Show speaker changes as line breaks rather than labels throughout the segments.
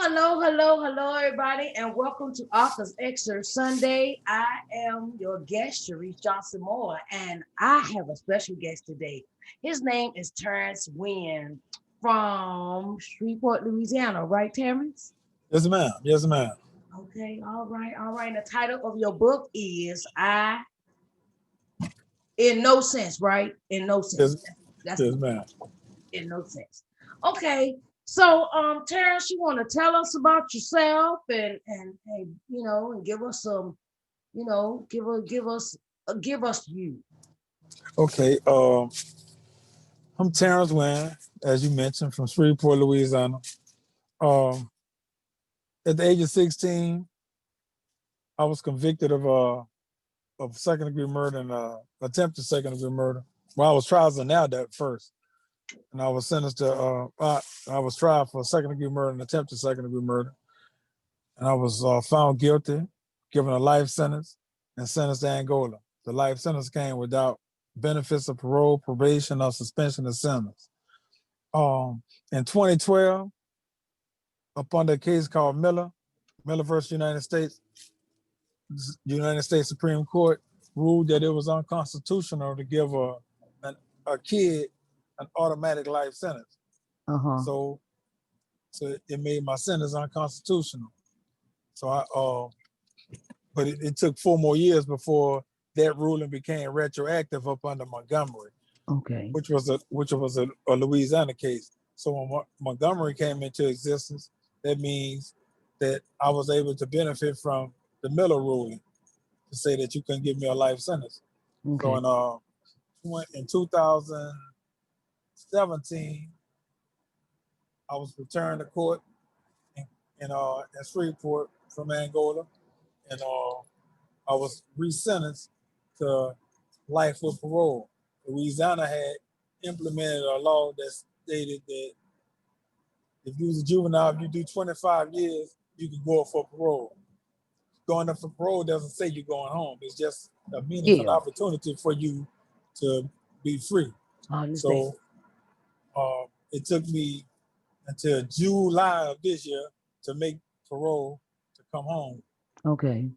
Hello, everybody, and welcome to Author's Excerpt Sunday. I am your guest, Sharice Johnson Moore, and I have a special guest today. His name is Terrance Winn from Shreveport, Louisiana, right, Terrance?
Yes, ma'am. Yes, ma'am.
Okay, all right. And the title of your book is In No Sense, right? In No Sense.
Yes,
That's
yes, ma'am.
in no sense. Okay, so Terrence, you want to tell us about yourself and and give us some, give us you.
Okay. I'm Terrance Winn, as you mentioned, from Shreveport, Louisiana. Um, at the age of 16, I was convicted of second degree murder and attempted second degree murder. Well, I was tried as an adult first, and I was sentenced to. I was tried for second degree murder and attempted second degree murder, and I was found guilty, given a life sentence, and sentenced to Angola. The life sentence came without benefits of parole, probation, or suspension of sentence. In 2012, upon a case called Miller versus United States Supreme Court ruled that it was unconstitutional to give a kid an automatic life sentence.
Uh-huh.
So, so it made my sentence unconstitutional. So but it took 4 more years before that ruling became retroactive up under Montgomery,
Okay.
which was a Louisiana case. So when Montgomery came into existence, that means that I was able to benefit from the Miller ruling to say that you couldn't give me a life sentence. So
Okay.
in 2017, I was returned to court in Shreveport from Angola, and I was resentenced to life with parole. Louisiana had implemented a law that stated that if you was a juvenile, if you do 25 years, you can go up for parole. Going up for parole doesn't say you're going home. It's just a meaningful
Yeah,
opportunity for you to be free.
I understand.
So it took me until July of this year to make parole to come home.
Okay.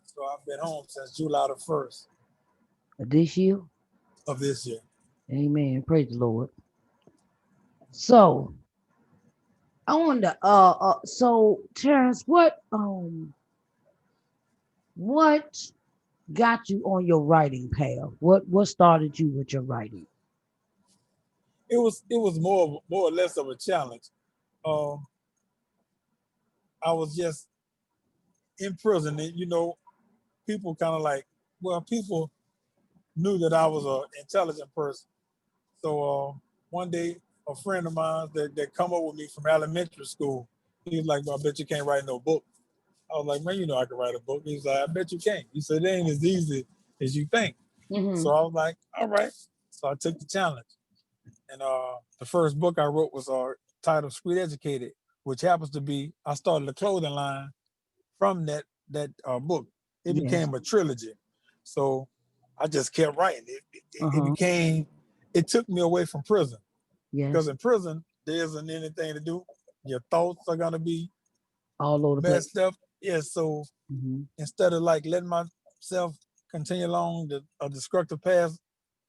So I've been home since July the 1st
This year,
of this year.
amen. Praise the Lord. So I wonder, so Terrence, what got you on your writing path? What started you with your writing?
It was more or less of a challenge. Um, I was just in prison, and people kind of like, well, people knew that I was an intelligent person. So one day, a friend of mine that come up with me from elementary school, he was like, well, "I bet you can't write no book." I was like, "Man, you know I can write a book." He's like, "I bet you can't." He said, "It ain't as easy as you think."
Mm-hmm.
So I was like, "All right." So I took the challenge, and the first book I wrote was titled "Street Educated," which happens to be I started a clothing line from that book. It
Yes.
became a trilogy. So I just kept writing. It
Uh-huh.
became. It took me away from prison because
Yes.
in prison there isn't anything to do. Your thoughts are gonna be
All over the place.
messed up. Yeah. So
Mm-hmm.
instead of like letting myself continue along a destructive path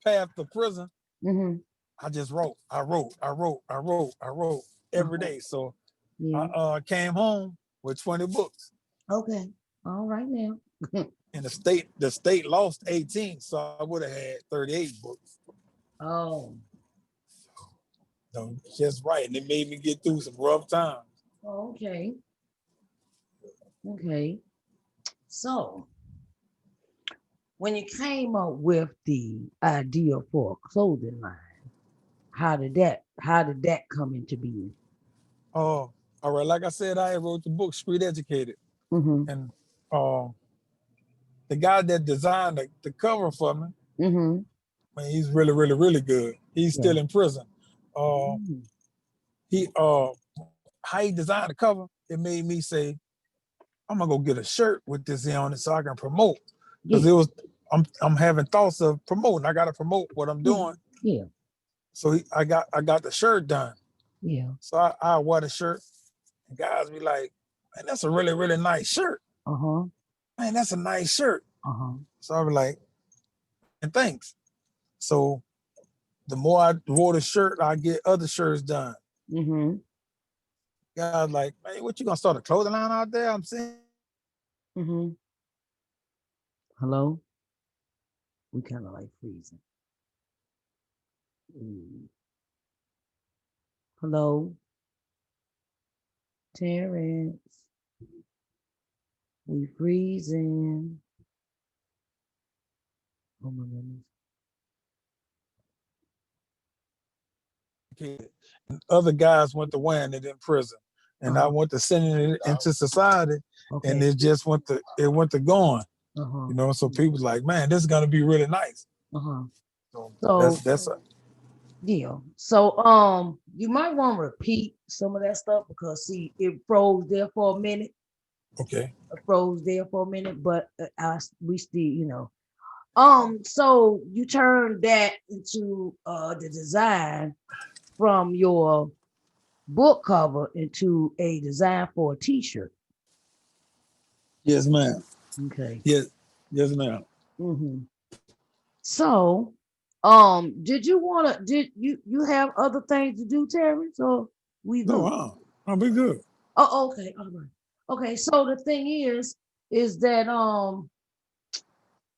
to prison,
Mm-hmm.
I just wrote. I wrote every
Uh-huh.
day. So I
Yeah.
came home with 20 books.
Okay. All right now.
And the state lost 18, so I would have had 38 books.
Oh.
So just right. And it made me get through some rough times.
Okay. Okay. So when you came up with the idea for a clothing line, how did that come into being?
Oh, all right. Like I said, I wrote the book Street Educated.
Mm-hmm.
And uh, the guy that designed the cover for me,
Mm-hmm.
man, he's really, really, really good. He's
Yeah.
still in prison. Uh,
Mm.
he how he designed the cover, it made me say, I'm gonna go get a shirt with this on it so I can promote. Because
Yeah.
I'm having thoughts of promoting. I gotta promote what I'm
Yeah.
doing.
Yeah.
So I got the shirt done.
Yeah.
So I wore the shirt And guys be like, man, that's a really, really nice shirt.
Uh-huh.
Man, that's a nice shirt.
Uh-huh.
So I be like, man, thanks. So the more I wore the shirt, I get other shirts done.
Mm-hmm.
Guys like, man, what you gonna start a clothing line out there? I'm saying,
Mm-hmm. Hello? We kind of like freezing. Mm. Hello? Terrance. We freezing. Oh my goodness.
and other guys went to wearing it in prison, and I
Uh-huh.
went to sending it into society, and
Okay.
it just went to going.
Uh-huh.
So people like, man, this is gonna be really nice.
Uh-huh.
So
So
that's a,
yeah. So you might want to repeat some of that stuff because see it froze there for a minute.
okay.
It froze there for a minute, but we still, so you turned that into the design from your book cover into a design for a t-shirt.
Yes, ma'am.
Okay.
Yes, yes, ma'am.
Mm-hmm. So, did you wanna did you have other things to do, Terrence, or we
No,
good?
I'll be good.
Oh, okay, all right. Okay, so the thing is that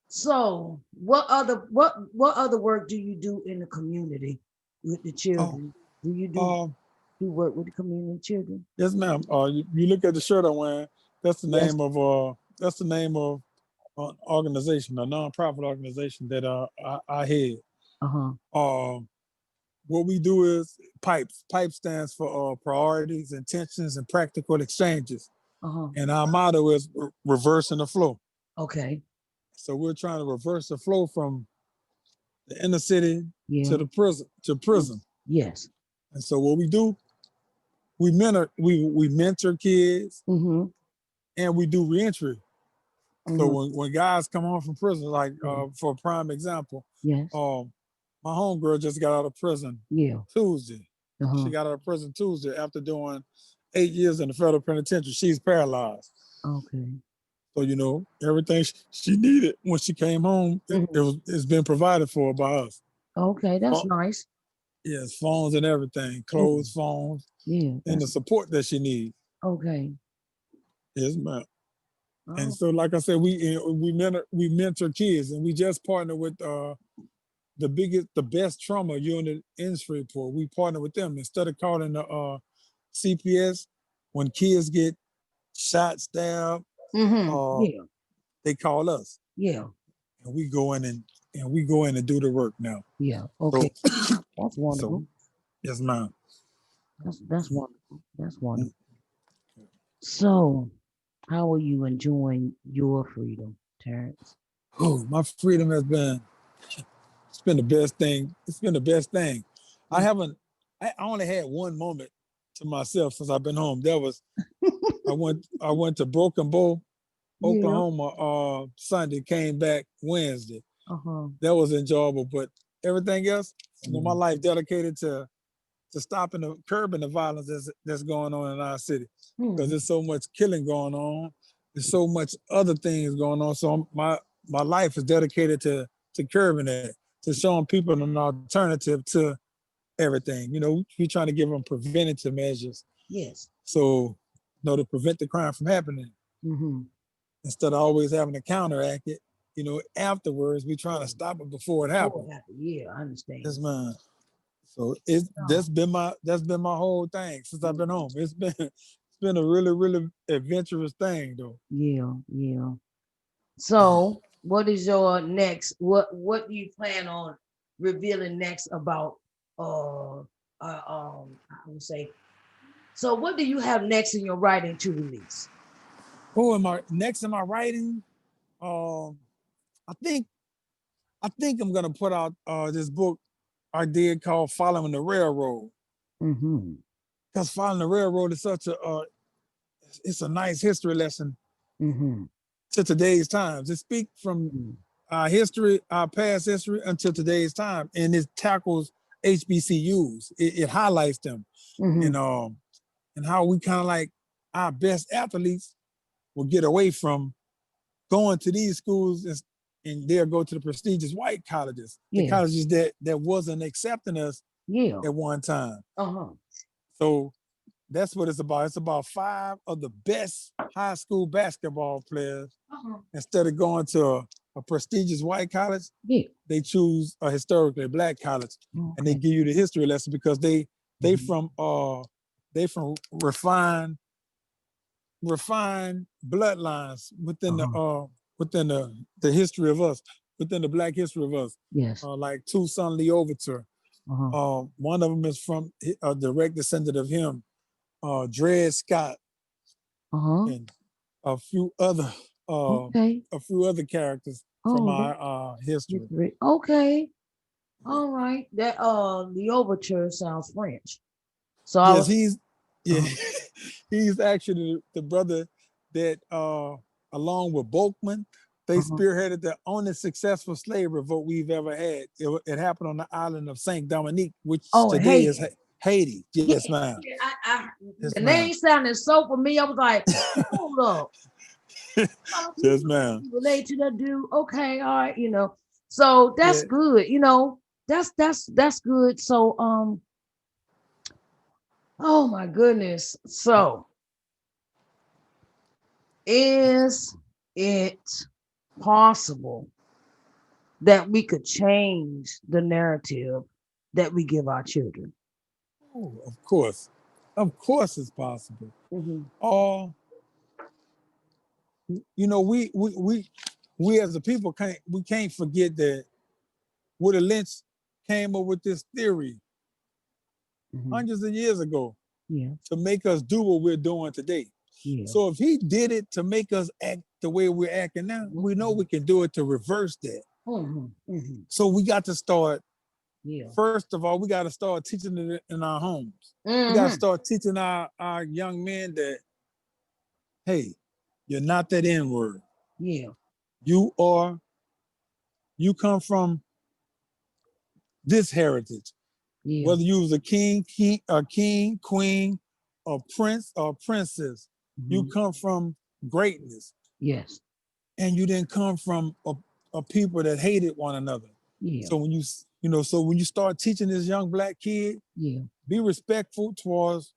so what other work do you do in the community with the
Oh,
children? Do you
um,
do work with the community children?
yes, ma'am. You look at the shirt I'm wearing.
Yes.
That's the name of an organization, a nonprofit organization that I head.
Uh-huh.
Um, what we do is PIPES. PIPE stands for priorities, intentions, and practical exchanges.
Uh-huh.
And our motto is reversing the flow.
Okay.
So we're trying to reverse the flow from the inner city to
Yeah.
the prison to prison.
Yes.
And so what we do, we mentor kids
Mm-hmm.
and we do reentry. So
Mm-hmm.
when guys come home from prison, like
Yeah.
for a prime example,
Yes.
my homegirl just got out of prison
Yeah.
Tuesday. She
Uh-huh.
got out of prison Tuesday after doing 8 years in the federal penitentiary. She's paralyzed.
Okay.
So everything she needed when she came home,
Mm-hmm.
it's been provided for by us.
Okay, that's
Pho-
nice.
yes, phones and everything,
Mm.
clothes, phones,
Yeah,
and the
that's
support that she needs.
okay.
Yes, ma'am. And
Oh,
so, like I said, we mentor kids, and we just partner with the best trauma unit in Shreveport. We partner with them instead of calling the CPS when kids get shot, stabbed.
mm-hmm.
Uh,
Yeah,
they call us,
yeah,
and we go in and do the work now.
yeah.
So,
Okay, that's
so
wonderful.
yes, ma'am.
That's wonderful. That's wonderful. So, how are you enjoying your freedom, Terrence?
Oh, my freedom it's been the best thing. It's been the best thing. I
Mm.
haven't. I only had one moment to myself since I've been home. That was I went to Broken Bow,
Yeah.
Oklahoma, Sunday. Came back Wednesday.
Uh-huh.
That was enjoyable. But everything else, my
Yeah.
life dedicated to stopping curbing the violence that's going on in our city, because
Hmm.
there's so much killing going on. There's so much other things going on. So my life is dedicated to curbing that, to showing people an alternative to everything. We're trying to give them preventative measures,
Yes.
so to prevent the crime from happening
Mm-hmm.
instead of always having to counteract it. Afterwards, we're trying to
Yeah.
stop it before it
Before
happens.
it happened. Yeah, I understand.
That's mine. So it's
Oh,
that's been my whole thing since I've been home. It's been a really really adventurous thing though.
yeah, yeah. So, what is your next? What do you plan on revealing next about I would say. So, what do you have next in your writing to release?
Oh, am I next in my writing? Um, I think I think I'm gonna put out this book I did called "Following the Railroad,"
Mm-hmm.
because following the railroad is such it's a nice history lesson
Mm-hmm.
to today's times. It speaks from
Mm-hmm.
our history, our past history, until today's time, and it tackles HBCUs. It highlights them,
Mm-hmm.
and and how we kind of like our best athletes will get away from going to these schools and they'll go to the prestigious white colleges, the
Yeah.
colleges that wasn't accepting us
Yeah.
at one time.
Uh-huh.
So that's what it's about. It's about 5 of the best high school basketball players.
Uh-huh.
Instead of going to a prestigious white college,
Yeah.
they choose a historically black college, and they
Okay.
give you the history lesson because they
Mhm.
from they from refined bloodlines
Uh-huh.
within the history of us, within the black history of us.
Yes.
Like Toussaint Louverture.
Uh-huh.
One of them is from a direct descendant of him. Dred Scott
Uh-huh.
and a few other uh,
Okay.
a few other characters from
Oh,
our history.
okay. All right. That the overture sounds French. So I
Yes,
was
he's yeah,
uh-huh.
he's actually the brother that along with Boakman, they
Uh-huh.
spearheaded the only successful slave revolt we've ever had. It happened on the island of Saint Dominique, which
Oh,
today is
Haiti.
Haiti.
Yeah,
Yes, ma'am.
yeah.
Yes,
The
ma'am.
name sounded so for me. I was like, hold up. Oh,
Yes, ma'am.
you relate to that dude. Okay, all right, So that's
Yeah.
good, that's good. So oh my goodness. So is it possible that we could change the narrative that we give our children?
Oh, of course. Of course it's possible.
Mm-hmm.
Uh, we as a people can't forget that Willie Lynch came up with this theory
Mm-hmm.
hundreds of years ago
Yeah,
to make us do what we're doing today.
yeah.
So if he did it to make us act the way we're acting now, we know
Mm-hmm.
we can do it to reverse that.
Mm-hmm. Mm-hmm.
So we got to start,
Yeah.
first of all, we got to start teaching it in our homes. We got to
Mm-hmm.
start teaching our young men that, hey, you're not that N word.
Yeah.
You are, you come from this heritage.
Yeah.
Whether you was a king, queen, a prince or princess, you
Mm-hmm.
come from greatness,
Yes.
and you didn't come from a people that hated one another.
Yeah.
So when you start teaching this young black kid,
Yeah.
be respectful towards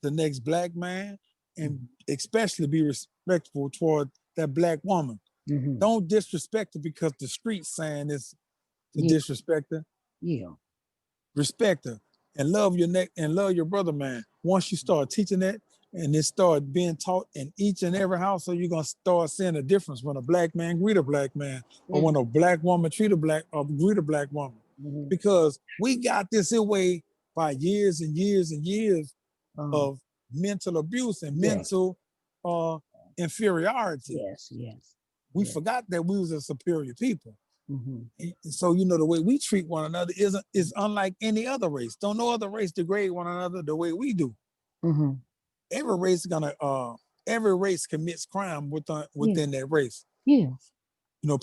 the next black man, and especially be respectful toward that black woman.
Mm-hmm.
Don't disrespect her because the streets saying it's to
Yeah.
disrespect her.
Yeah.
Respect her and love your neck and love your brother, man. Once you start teaching that and it start being taught in each and every household, you're gonna start seeing a difference when a black man greet a black man, or when
Mm-hmm.
a black woman treat a black or greet a black woman.
Mm-hmm.
Because we got this away by years and years and years
Uh,
of mental abuse and
yes.
mental uh, inferiority.
Yes. Yes.
We
Yes.
forgot that we was a superior people.
Mm-hmm.
So the way we treat one another is unlike any other race. Don't no other race degrade one another the way we do.
Mm-hmm.
Every race gonna every race commits crime
Yeah.
within that race.
Yeah.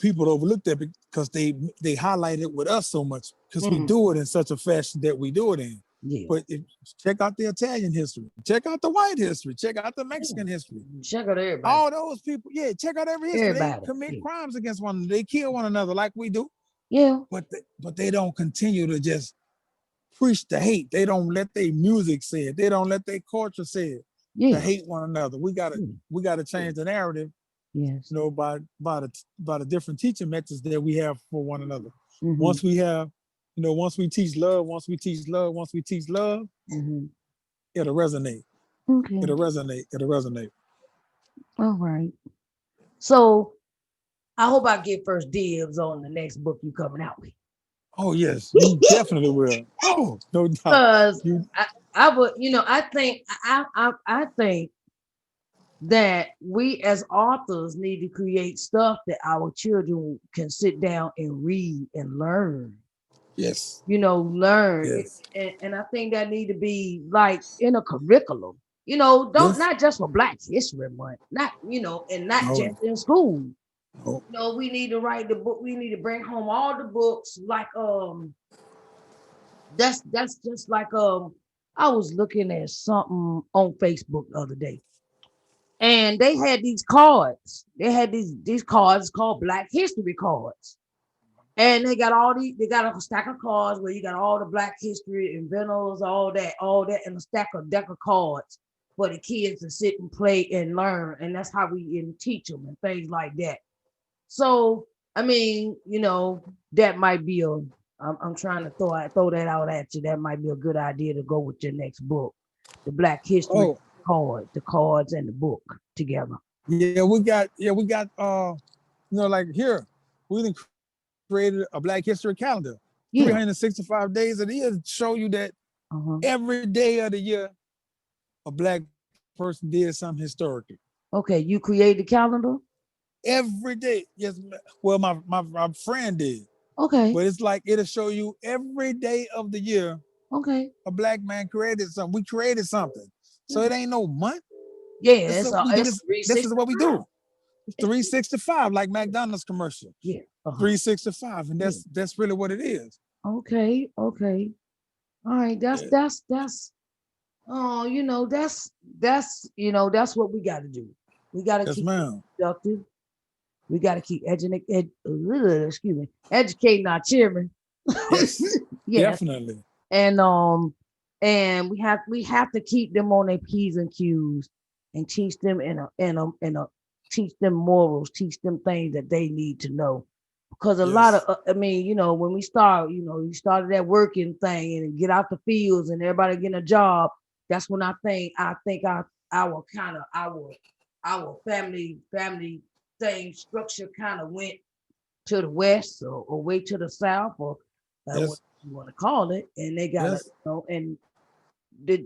People overlook that because they highlight it with us so much because we
Mm-hmm.
do it in such a fashion that we do it in.
Yeah.
But check out the Italian history, check out the white history, check out the
Yeah.
Mexican history.
Check out everybody.
All those people, yeah, check out every history. They
Everybody.
commit
Yeah.
crimes against one another. They kill one another like we do,
Yeah.
but they don't continue to just preach the hate. They don't let their music say it. They don't let their culture say it to
Yeah.
hate one another. We gotta
Yeah.
we gotta
Yeah.
change the narrative,
Yes.
by the different teaching methods that we have for one another.
Mm-hmm.
Once we have, once we teach love, once we teach love, once we teach love,
Mm-hmm.
it'll resonate.
Okay.
It'll resonate. It'll resonate.
All right. So I hope I get first dibs on the next book you coming out with.
Oh yes, you definitely will. Oh, no doubt.
Because
You
I would, I think that we as authors need to create stuff that our children can sit down and read and learn.
yes,
Learn.
yes,
And I think that need to be like in a curriculum. Don't
yes.
not just for Black History Month, not and not
No,
just in school.
no.
We need to write the book. We need to bring home all the books. Like that's just like I was looking at something on Facebook the other day. And they had these cards. They had these cards called Black History cards. And they got a stack of cards where you got all the Black history, inventors, all that, and a deck of cards for the kids to sit and play and learn. And that's how we teach them and things like that. So, I mean, that might be I'm trying to throw that out at you. That might be a good idea to go with your next book, the Black History
Oh,
the cards and the book together.
like here, we done created a Black History calendar,
Yeah.
365 days of the year, to show you that
Uh-huh.
every day of the year, a Black person did something historically.
Okay. You create the calendar?
Every day, yes. Well, my friend did,
Okay.
but it's like it'll show you every day of the year
Okay.
a Black man created something. We created something, so
Yeah.
it ain't no month.
Yeah,
This is we do
it's
this. This is what we
365.
do. It's 365, like McDonald's commercial.
Yeah. Uh-huh.
365, and
Yeah.
that's really what it is.
Okay. Okay. All right.
Yeah.
That's oh, that's what we gotta do. We gotta
Yes,
keep it
ma'am.
productive. We gotta keep excuse me, educating our children.
Yes,
Yes.
definitely.
And we have to keep them on their P's and Q's and teach them teach them morals, teach them things that they need to know. Because a lot of
Yes,
I mean, when we start, you started that working thing and get out the fields and everybody getting a job, that's when I think our kind of our family thing structure kind of went to the west or way to the south or what
yes,
you want to call it, and they got
yes.
and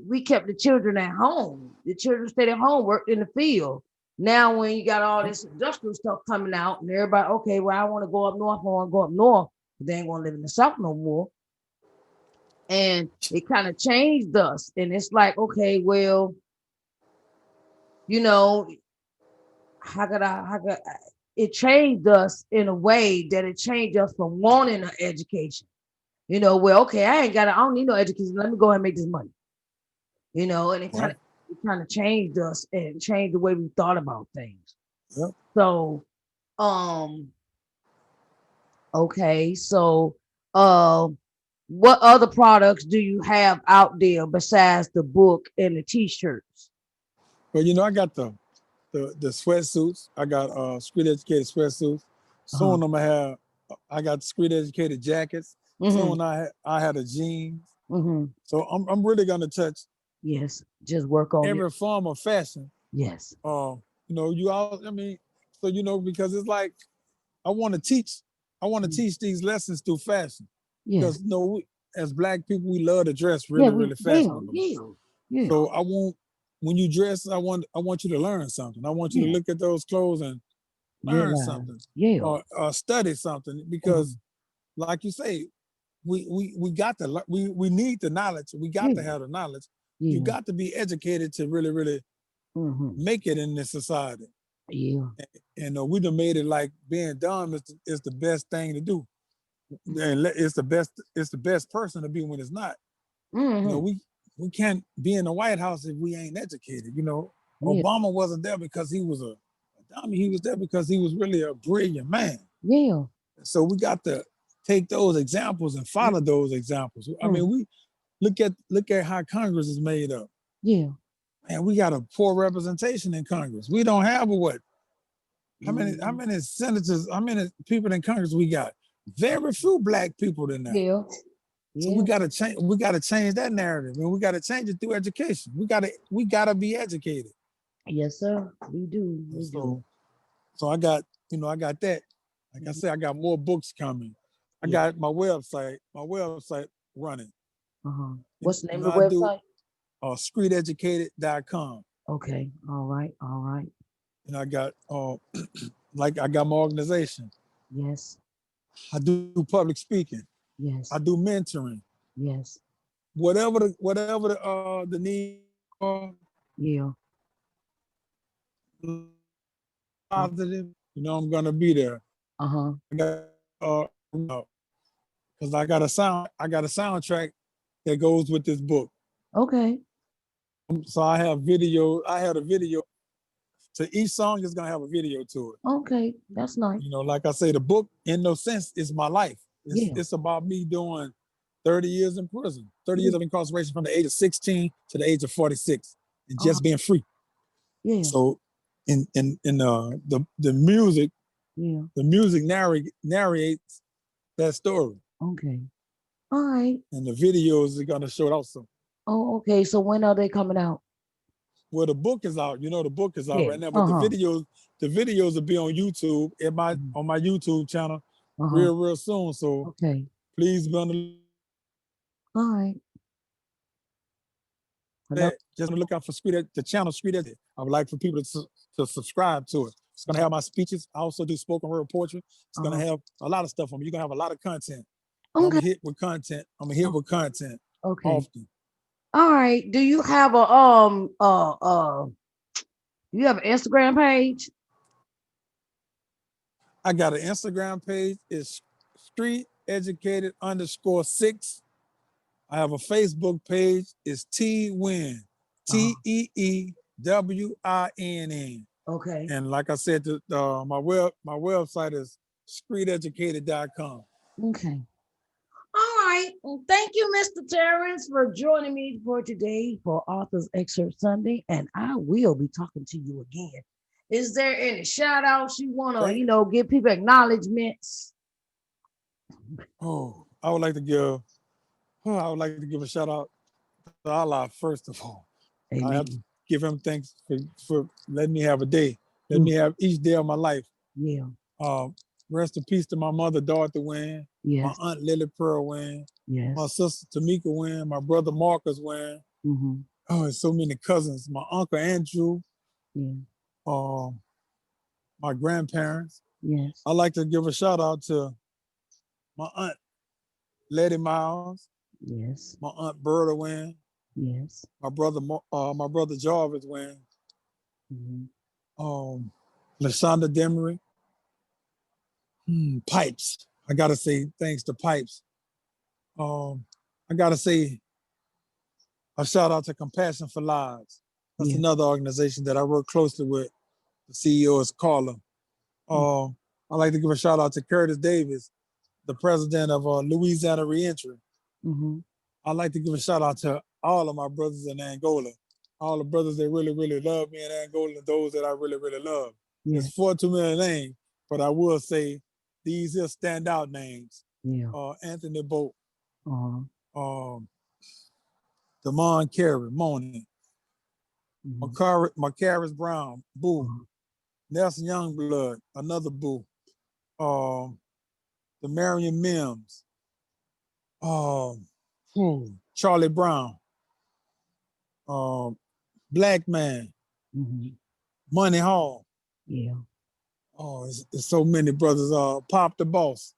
we kept the children at home. The children stayed at home, worked in the field. Now, when you got all this industrial stuff coming out, and everybody, okay, well, I want to go up north, I want to go up north, but they ain't want to live in the south no more. And it kind of changed us. And it's like, okay, well, you know, how could it changed us in a way that it changed us from wanting an education. Well, okay, I don't need no education. Let me go ahead and make this money. And
Right.
it kind of changed us and changed the way we thought about things.
Yep.
So, um, okay, so, uh, what other products do you have out there besides the book and the t-shirts?
But I got the sweatsuits. I got street educated sweatsuits.
Uh-huh.
Soon I'm gonna have. I got street educated jackets.
Mm-hmm.
Soon I had a jeans.
Mm-hmm.
So I'm really gonna touch
Yes. Just work on it.
every form of fashion.
Yes.
You all. I mean, so because it's like I want to teach. I want to
Mm.
teach these lessons through fashion because
Yes.
as Black people, we love to dress
Yeah,
really, really fashionable.
yeah,
So I want when you dress, I want you to learn something. I want you to
yeah,
look at those clothes and
yeah,
learn
nah,
something
yeah.
or study something because,
Mhm.
like you say, we got the we need the knowledge. We got to
Yeah,
have the knowledge. You
yeah.
got to be educated to really, really
Mm-hmm.
make it in this society.
Yeah.
And we done made it like being dumb is the best thing to do, and it's the best person to be when it's not. You know,
Mm-hmm.
we can't be in the White House if we ain't educated.
Yeah,
Obama wasn't there because he was a dummy. He was there because he was really a brilliant man.
yeah.
So we got to take those examples and follow those examples. I
Mm-hmm.
mean, we look at how Congress is made up.
Yeah.
Man, we got a poor representation in Congress. We don't have a what? How
Mm-hmm.
many senators? How many people in Congress we got? Very few Black people in there.
Yeah.
So
Yeah.
we gotta change that narrative, and we gotta change it through education. We gotta be educated.
Yes, sir. We do. We do.
So I got that. Like I
Mhm.
said, I got more books coming. I
Yeah.
got my website running.
Uh-huh.
You,
What's the
you
name
know,
of the
I do
website?
streeteducated.com.
Okay. All right. All right.
And I got like I got my organization.
Yes.
I do public speaking. I do
Yes.
mentoring.
Yes.
Whatever the need are,
Yeah. Uh,
positive, I'm gonna be there.
uh-huh.
I got because I got a soundtrack that goes with this book.
Okay.
So I have video. I had a video to each song is gonna have a video to it.
Okay, that's nice.
Like I say, the book in no sense is my life. It's
Yeah,
it's about me doing 30 years in prison, 30
yeah,
years of incarceration from the age of 16 to the age of 46, and
uh,
just being free.
yeah,
So in
yeah.
the music narrates that story.
Okay. All right.
And the videos are gonna show it also.
Oh, okay. So when are they coming out?
Well, the book is out. The book is out
Yeah.
right now, but
Uh-huh.
the videos will be on YouTube at my
Mhm.
on my YouTube channel
Uh-huh.
real soon. So
Okay.
please be on the lookout for
All right. Hello.
that. Just on the lookout for the channel Street Educated. I would like for people to subscribe to it. It's gonna have my speeches. I also do spoken word poetry. It's gonna
Uh-huh.
have a lot of stuff on me. You're gonna have a lot of content. And I'm
Okay.
a hit with content. I'm a hit
Oh,
with content
okay.
often.
All right. Do you have a do you have an Instagram page?
I got an Instagram page. It's Street Educated _6. I have a Facebook page. It's T Win,
Uh-huh.
TEEWINN.
Okay.
And like I said, my website is streeteducated.com.
Okay. All right. Well, thank you, Mr. Terrance, for joining me for today for Author's Excerpt Sunday. And I will be talking to you again. Is there any shout outs you want to,
Thank.
give people acknowledgments?
Oh, I would like to give a shout out to Allah first of all. I have to
Amen.
give him thanks for letting me have a day. Let
Mm,
me have each day of my life.
yeah.
Um, Rest in peace to my mother, Dorothy Winn, my
Yes.
aunt Lily Pearl Winn, my
Yes.
sister Tamika Winn, my brother Marcus Winn.
Mm-hmm.
Oh, and so many cousins. My uncle Andrew,
Yeah.
um, my grandparents.
Yes.
I like to give a shout out to my aunt Letty Miles,
Yes.
my aunt Berta Winn,
Yes.
my brother Jarvis Winn,
Mm-hmm.
um, Lashonda Demery, Pipes. I gotta say thanks to Pipes. Um, I gotta say a shout out to Compassion for Lives. That's
Yeah.
another organization that I work closely with. The CEO is Carla. Um, I like to give a shout out to Curtis Davis, the president of Louisiana Reentry.
Mm-hmm.
I'd like to give a shout out to all of my brothers in Angola, all the brothers that really, really love me in Angola, and those that I really, really love.
Yeah.
There's 4 too many names, but I will say these are standout names.
Yeah.
Anthony Boat,
Uh-huh.
um, Damon Carey, Moni,
Mm-hmm.
Macaris Brown, Boo,
Uh-huh.
Nelson Youngblood, another Boo, um, the Marion Mims, um, Charlie Brown, um, Black Man,
Mm-hmm.
Money Hall.
Yeah.
Oh, it's so many brothers. Pop the Boss,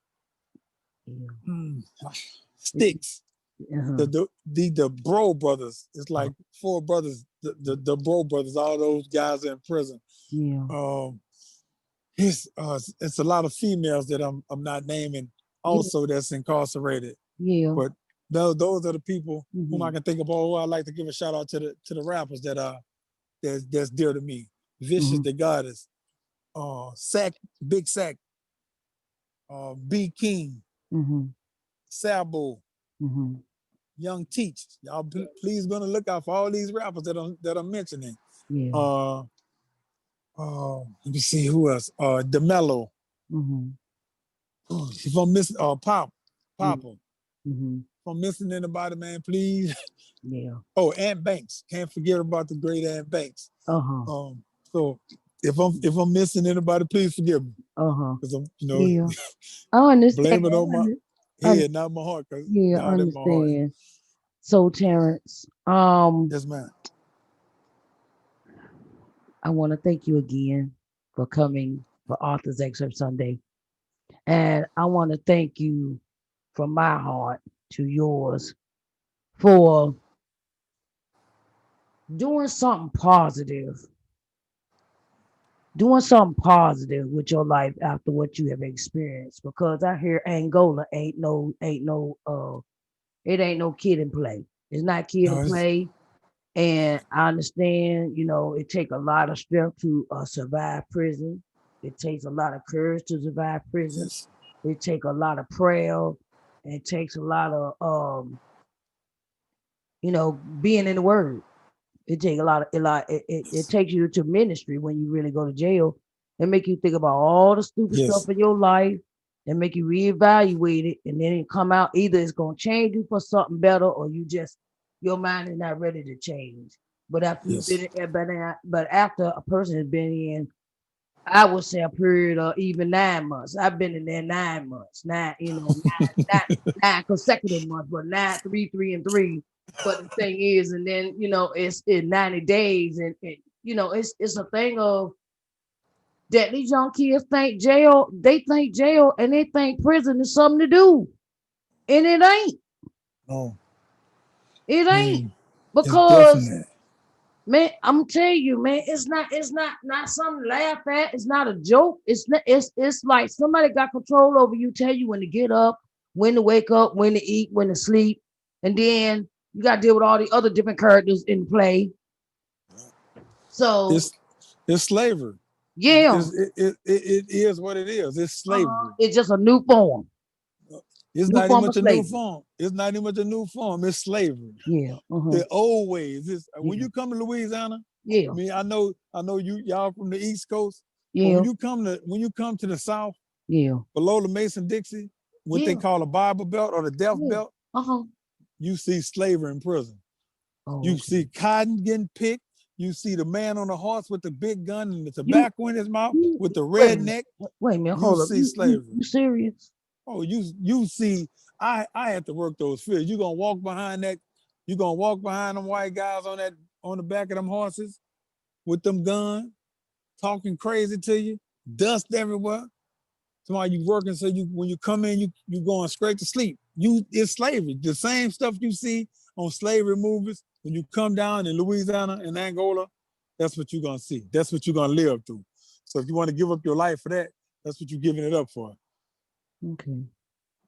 Yeah.
hmm.
It-
Sticks,
uh-huh.
the Bro brothers. It's
Uh-huh.
like 4 brothers. The Bro brothers. All those guys are in prison.
Yeah.
Um, it's a lot of females that I'm not naming.
Yeah.
Also, that's incarcerated.
Yeah.
But those are the people whom
Mm-hmm.
I can think of. Oh, I like to give a shout out to the rappers that's dear to me. Vicious
Mm-hmm.
the Goddess, Sack, Big Sack, B King,
Mm-hmm.
Sabo,
Mm-hmm.
Young Teach. Y'all please be on the lookout for all these rappers that I'm mentioning.
Yeah.
Uh, Let me see who else. DeMello.
Mm-hmm.
If I'm missing,
Yeah.
Papa.
Mm-hmm.
If I'm missing anybody, man, please.
Yeah.
Oh, Aunt Banks. Can't forget about the great Aunt Banks.
Uh-huh.
So if I'm missing anybody, please forgive me
Uh-huh.
because I'm
Yeah. I understand.
blame it on my
Un-
head, not my heart, because
yeah,
God in my heart.
understand. So Terrance,
Yes, man.
I want to thank you again for coming for Author's Excerpt Sunday. And I want to thank you from my heart to yours for doing something positive, with your life after what you have experienced. Because I hear Angola ain't no it ain't no kid and play. It's not kid
No,
and play. And I understand, it takes a lot of strength to survive prison. It takes a lot of courage to survive prison.
Yes.
It takes a lot of prayer. It takes a lot of, being in the Word. It takes it takes you to ministry when you really go to jail and make you think about all the stupid stuff
Yes.
in your life and make you reevaluate it, and then it come out either it's gonna change you for something better, or your mind is not ready to change. But after you've
Yes.
been in, but after a person has been in, I would say a period of even 9 months. I've been in there 9 months, nine consecutive months, but nine, three, three, and three. But the thing is, and then it's in 90 days, and it's a thing of that these young kids think jail, and they think prison is something to do, and it ain't.
No.
It
I
ain't
mean, it's
because
definite.
man, I'm telling you, man, it's not something to laugh at. It's not a joke. It's like somebody got control over you, tell you when to get up, when to wake up, when to eat, when to sleep, and then you got to deal with all the other different characters in play. So
It's it's slavery.
yeah,
It is what it is. It's slavery.
it's just a new form,
It's
new
not even
form of
much a new
slavery.
form. It's not even much a new form. It's slavery.
Yeah,
The old ways. When
yeah,
you come to Louisiana,
yeah,
I mean, I know y'all from the East Coast, but
yeah,
when you come to the South,
yeah,
below the Mason Dixie, what they
yeah,
call a Bible Belt or the Death
yeah.
Belt,
Uh huh.
you see slavery in prison.
Oh,
You
okay.
see cotton getting picked. You see the man on the horse with the big gun and the
You,
tobacco in his mouth
you
with the
wait a minute.
redneck.
Wait a minute.
You
Hold up.
see
You
slavery.
serious?
Oh, you see, I had to work those fields. You gonna walk behind that, you gonna walk behind them white guys on the back of them horses with them guns, talking crazy to you, dust everywhere. Tomorrow you working so you when you come in, you going straight to sleep. It's slavery. The same stuff you see on slavery movies, when you come down in Louisiana and Angola, that's what you're gonna see. That's what you're gonna live through. So if you want to give up your life for that, that's what you're giving it up for.
Okay.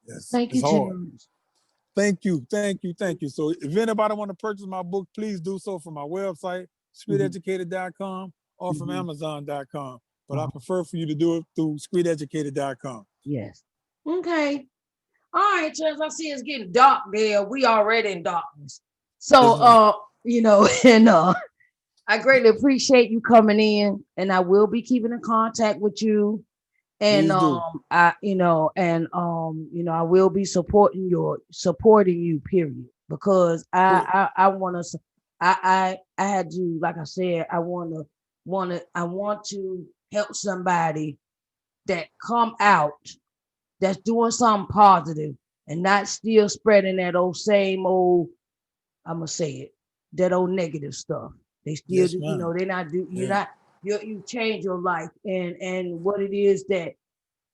Yes,
Thank
it's
you,
hard.
Terrance.
Thank you, thank you, thank you. So if anybody want to purchase my book, please do so from my website,
Mm-hmm,
streeteducated.com, or from
mm-hmm,
amazon.com. But I
uh-huh.
prefer for you to do it through streeteducated.com.
Yes. Okay. All right, Terrance. I see it's getting dark there. We already in darkness. So,
Yes, ma'am.
and I greatly appreciate you coming in, and I will be keeping in contact with you. And
Please do.
I will be supporting you, period, because
Good.
I want to. I had to, like I said, I want to help somebody that come out, that's doing something positive, and not still spreading that old same old, I'm gonna say it, that old negative stuff. They still
Yes,
do,
ma'am.
they're not do you're
Yeah.
not you change your life, and what it is that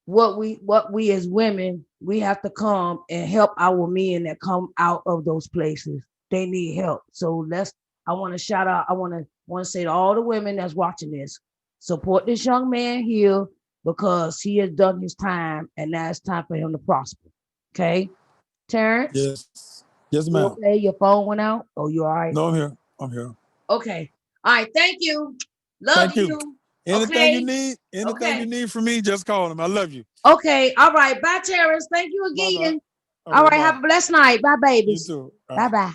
what we as women, we have to come and help our men that come out of those places. They need help. So I want to shout out, I want to say to all the women that's watching this, support this young man here, because he has done his time, and now it's time for him to prosper. Okay, Terrance,
Yes. Yes,
you
ma'am.
okay? Your phone went out? Oh, you all right?
No, I'm here. I'm here.
Okay. All right, thank you. Love
Thank you.
you.
Anything you
Okay.
need, anything you
Okay.
need from me, just call him. I love you.
Okay. All right. Bye, Terrence. Thank you
Bye bye.
again. All
Okay,
right.
bye.
Have a blessed night. Bye,
You
babies.
too. All
Bye
right.
bye.